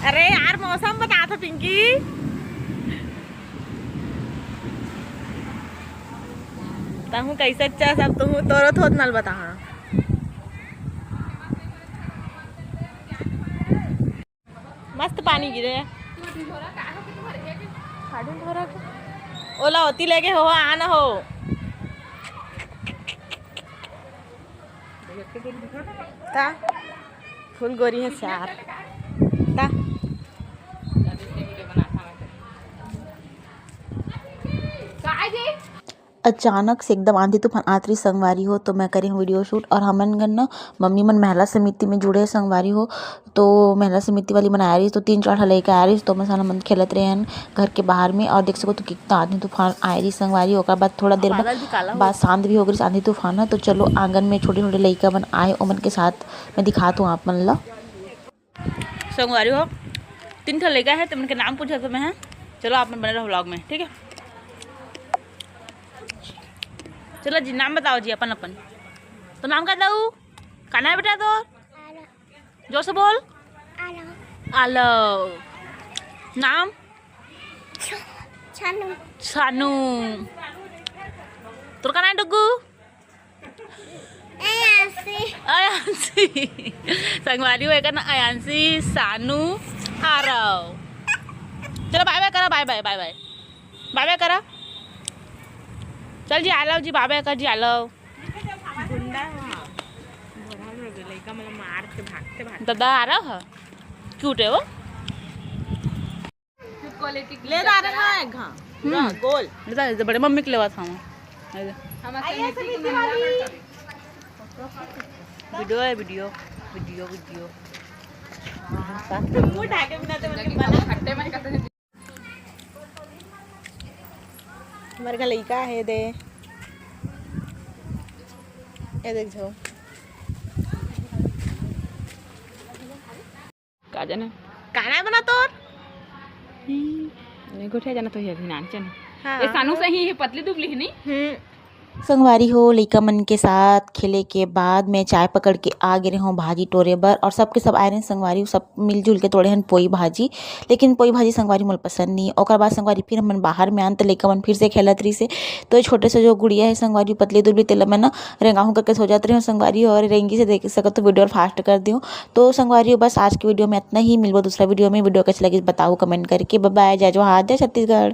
अरे यार मौसम बता था पिंकी। तहु कैसे अच्छा सब तुम तोरो थोत नल बता। मस्त पानी गिरे। ओला होती लेके हो आना हो। ता फुल गोरी है चार ता अचानक से एकदम आंधी तूफान आतरी संगवारी हो तो मैं करी हूँ वीडियो शूट। और हमन गन ना मम्मी मन महिला समिति में जुड़े संगवारी हो तो महिला समिति वाली मन आ रही तो 3-4 लेके आ रही तो मसाला मन खेलत रहे हैं घर के बाहर में। और देख सको तो कितना आंधी तूफान आए रही संगवारी। ओकर बाद थोड़ा देर बाद शांत भी हो गई आंधी तूफान है। तो चलो आंगन में छोटे छोटे लड़का मन आए ओमन के साथ मैं दिखात हूँ आप मन ला। संगवारी हो 3 लड़का है तो उनके नाम पूछा तो मैं है। चलो आप बने रहो व्लॉग में ठीक है। चलो जी नाम बताओ जी अपन अपन। तो नाम का दऊ काना है बेटा तो जो से बोल आलो। नाम छानू छानू। तो काना है डुगू अयांशी। संगवारी हो एक ना अयांशी सानू आरव। चलो बाय बाय करा bye bye bye bye bye bye करा। चल जी आलव जी बाबा कर जी आलव। दादा आ रहा है क्यूट है वो ले जा रहा है गोल ले बड़े मम्मी के लेवा था वीडियो है वीडियो वीडियो वीडियो हमारे का लड़का है दे ये देख जो का जाने काना बना तोर नहीं गोठे जाना तो है नाचन हाँ। ये सानू सही है पतली दुबली है नहीं। संगवारी हो लइका मन के साथ खेले के बाद मैं चाय पकड़ के आ गिरे हूँ भाजी टोरे बर। और सबके सब आए रहे संगवारी सब मिलजुल के तोड़े हन पोई भाजी। लेकिन पोई भाजी संगवारी मोल पसंद नहीं। और बाद संगवारी फिर हमन बाहर में आन तो लइका मन फिर से खेलत रही से। तो छोटे से जो गुड़िया है संगवारी पतली दुबली तेल में ना रेंगाहूँ करके सो जाते रहे संगवारी। और रेंगी से देख सको तो वीडियो फास्ट कर दूँ। तो संगवारी बस आज की वीडियो में इतना ही। मिलबो दूसरा वीडियो में। वीडियो कैसे लगी बताओ कमेंट करके। बाय जय जोहार जय छत्तीसगढ़।